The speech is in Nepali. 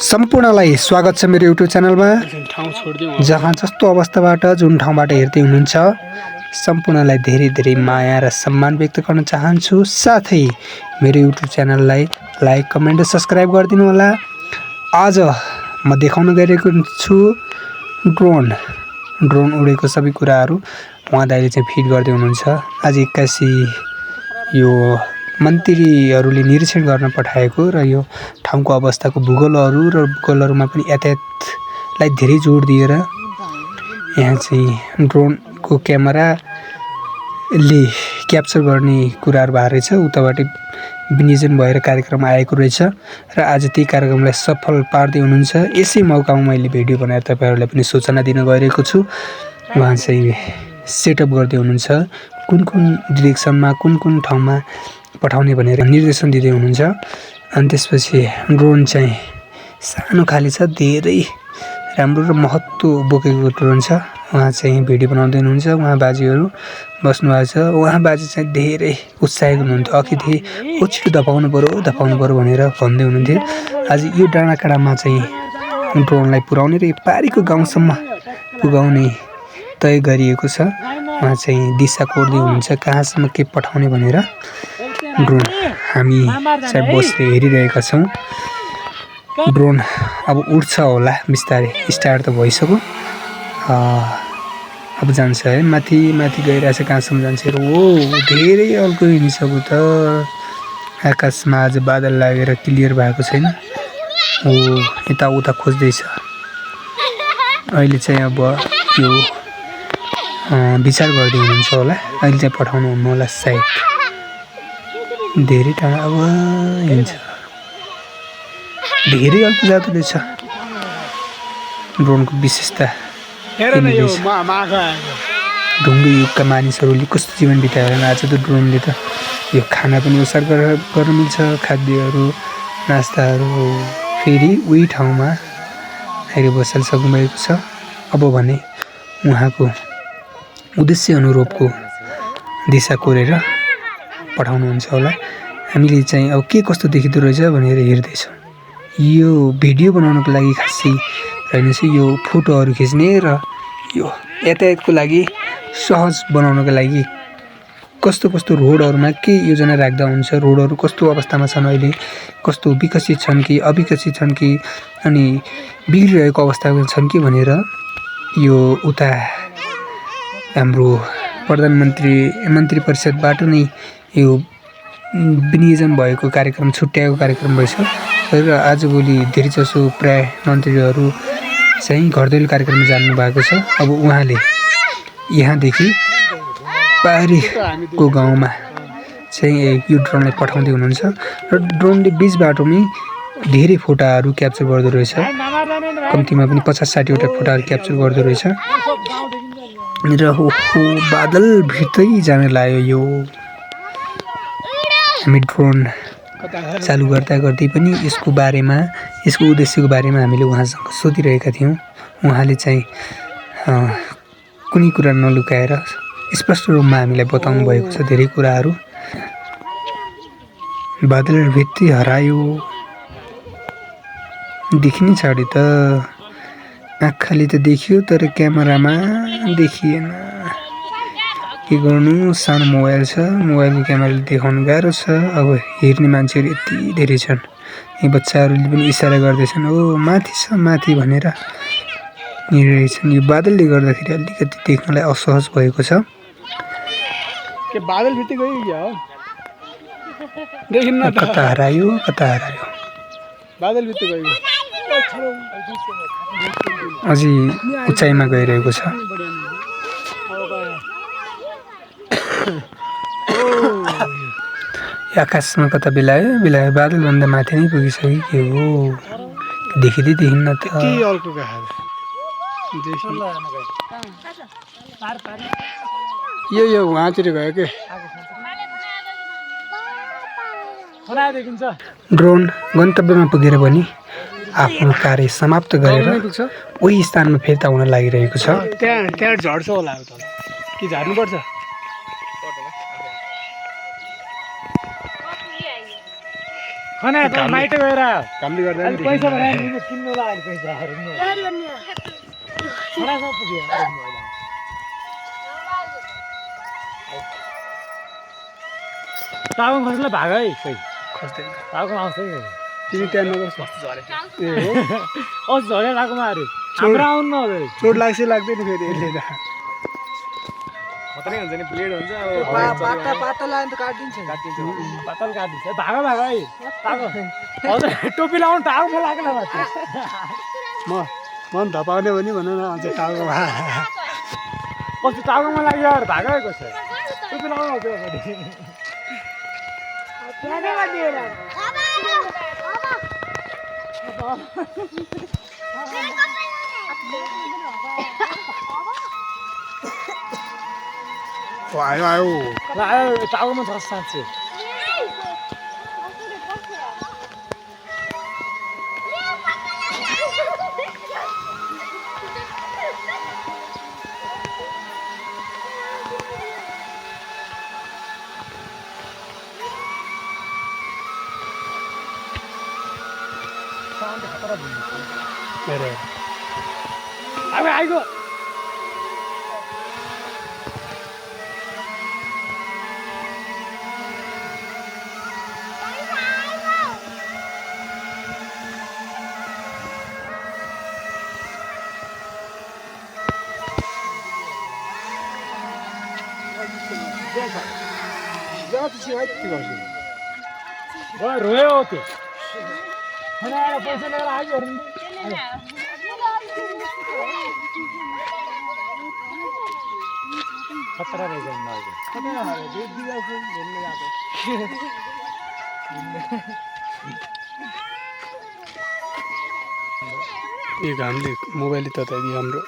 सम्पूर्णलाई स्वागत छ मेरो युट्युब च्यानलमा। जहाँ जस्तो अवस्थाबाट जुन ठाउँबाट हेर्दै हुनुहुन्छ सम्पूर्णलाई धेरै धेरै माया र सम्मान व्यक्त गर्न चाहन्छु। साथै मेरो युट्युब च्यानललाई लाइक, कमेन्ट र सब्स्क्राइब गरिदिनु होला। आज म देखाउन गइरहेको छु ड्रोन उडेको सबै कुराहरू उहाँ दाइले चाहिँ फिड गर्दै हुनुहुन्छ। आज 81 यो मन्त्रीहरूले निरीक्षण गर्न पठाएको र यो ठाउँको अवस्थाको भूगोलहरूमा पनि यातायातलाई धेरै जोड दिएर यहाँ चाहिँ ड्रोनको क्यामेराले क्याप्चर गर्ने कुराहरू भएको रहेछ। उताबाट विनियोजन भएर कार्यक्रम आएको रहेछ र आज त्यही कार्यक्रमलाई सफल पार्दै हुनुहुन्छ। यसै मौकामा मैले भिडियो बनाएर तपाईहरुलाई पनि सूचना दिन गइरहेको छु। उहाँ चाहिँ सेटअप गर्दै हुनुहुन्छ, कुन डिरेक्सनमा कुन ठाउँमा पठाउने भनेर निर्देशन दिँदै हुनुहुन्छ। अनि त्यसपछि ड्रोन चाहिँ सानो खाली छ, धेरै राम्रो र महत्त्व बोकेको ड्रोन छ। उहाँ चाहिँ भिडियो बनाउँदै हुनुहुन्छ। उहाँ बाजेहरू बस्नु भएको छ। उहाँ बाजे चाहिँ धेरै उत्साहित हुनुहुन्थ्यो। अघिदेखि छिटो धपाउनु पर्यो भनेर भन्दै हुनुहुन्थ्यो। आज यो डाँडाकाँडामा चाहिँ ड्रोनलाई पुर्याउने र यो पारीको गाउँसम्म पुगाउने तय गरिएको छ। उहाँ चाहिँ दिशा कोर्दै हुनुहुन्छ कहाँसम्म के पठाउने भनेर। ड्रोन हामी चाहिँ बसेर हेरिरहेका छौँ। ड्रोन अब उड्छ होला बिस्तारै, स्टार्ट त भइसक्यो। अब जान्छ है, माथि गइरहेछ। कहाँसम्म जान्छ ओ धेरै अल्को हिँडिसक्यो त। आकाशमा आज बादल लागेर क्लियर भएको छैन। ओ यताउता खोज्दैछ। अहिले चाहिँ अब यो विचार गर्दै हुनुहुन्छ होला। अहिले चाहिँ पठाउनु हुन्न होला सायद। धेरै टाढा अब हिँड्छ, धेरै अल्प जाँदो रहेछ। ड्रोनको विशेषता ढुङ्गे युगका मानिसहरूले कस्तो जीवन बिताएर आज त ड्रोनले त यो खाना पनि ओसार गर्न मिल्छ, खाद्यहरू नास्ताहरू फेरि उही ठाउँमा आएर बसाल्नु भएको छ। अब भने उहाँको उद्देश्य अनुरूपको दिशा कोरेर पठाउनुहुन्छ होला। हामीले चाहिँ अब के कस्तो देखिँदो रहेछ भनेर हेर्दैछौँ। यो भिडियो बनाउनको लागि खासै रहेनछ, यो फोटोहरू खिच्ने र यो यातायातको लागि सहज बनाउनको लागि कस्तो रोडहरूमा के योजना राख्दा हुन्छ, रोडहरू कस्तो अवस्थामा छन्, अहिले कस्तो विकसित छन् कि अविकसित छन् कि अनि बिग्रिरहेको अवस्थामा छन् कि भनेर यो उता हाम्रो मन्त्री परिषदबाट नै यो विनियोजन भएको कार्यक्रम, छुट्याएको कार्यक्रम रहेछ। तर आजभोलि धेरैजसो प्राय मन्त्रीहरू चाहिँ घरदैलो कार्यक्रममा जानु भएको छ। अब उहाँले यहाँदेखि पारीको गाउँमा चाहिँ यो ड्रोनलाई पठाउँदै हुनुहुन्छ र ड्रोनले बिच बाटोमै धेरै फोटाहरू क्याप्चर गर्दो रहेछ। कम्तीमा पनि 50-60 वटा फोटाहरू क्याप्चर गर्दो रहेछ। र बादल भित्रै जान लाग्यो। यो हामी ड्रोन चालु गर्दै पनि यसको उद्देश्यको बारेमा हामीले उहाँसँग सोधिरहेका थियौँ। उहाँले चाहिँ कुनै कुरा नलुकाएर स्पष्ट रूपमा हामीलाई बताउनु भएको छ धेरै कुराहरू। बादल भित्रै हरायो, देखिनै छाड्यो त। आँखाले त देखियो तर क्यामेरामा देखिएन। के गर्नु, सानो मोबाइल छ, मोबाइलको क्यामेराले देखाउनु गाह्रो छ। अब हेर्ने मान्छेहरू यति धेरै छन्। यी बच्चाहरूले पनि इसारा गर्दैछन्, ओ माथि छ माथि भनेर हिँडिरहेछन्। यो बादलले गर्दाखेरि अलिकति देख्नलाई असहज भएको छ। के बादल भित्रै गयो क्या हो, देखिन्न त। कता हरायो बादल भित्रै गयो। अझै उचाइमा गइरहेको छ। आकाशमा कता बेलायो बादलभन्दा माथि नै पुगिसक्यो। के हो देखिन्न त। यो वहाँतिर गयो के ड्रोन गन्तव्यमा पुगेर पनि आफ्नो कार्य समाप्त गरेर उही स्थानमा फिर्ता हुन लागिरहेको छ। त्यहाँ झर्छ होला कि झार्नुपर्छ। खना त माइट गएर कामले गर्दा अलि पैसा बनाएर किन्नु होला अलि पैसा खना सब पुग्यो टाउको खस्ला भाग है खै खस्दैन टाउको आउँछ है तिमी त्यहाँ नगर्छ ए हो औ झरे टाउकोमा अरे हाम्रो आउनु नहुँदै चोट लाग्छ लाग्दैन फेरि यसले त खतरै हुन्छ नि ब्लेड हुन्छ अब पाता लाइन त काटिदिन्छ पातल काटिन्छ भाग भाग है टाउको हजुर टोपी लाउनु टाउको लाग्ला माथि मन धपाउने भने भन न अझै टाउकोमा कस्तो टाउकोमा लाग्यो यार भाग है कसै टोपी लाउनु हजुर आयो आयो ल टाउकोमा छ साँच्चै अरे अब आइगयो रोयो त्यो पैसा लिएर आइगयो खतरा रहेछ यो घामले मोबाइल तताइदियो हाम्रो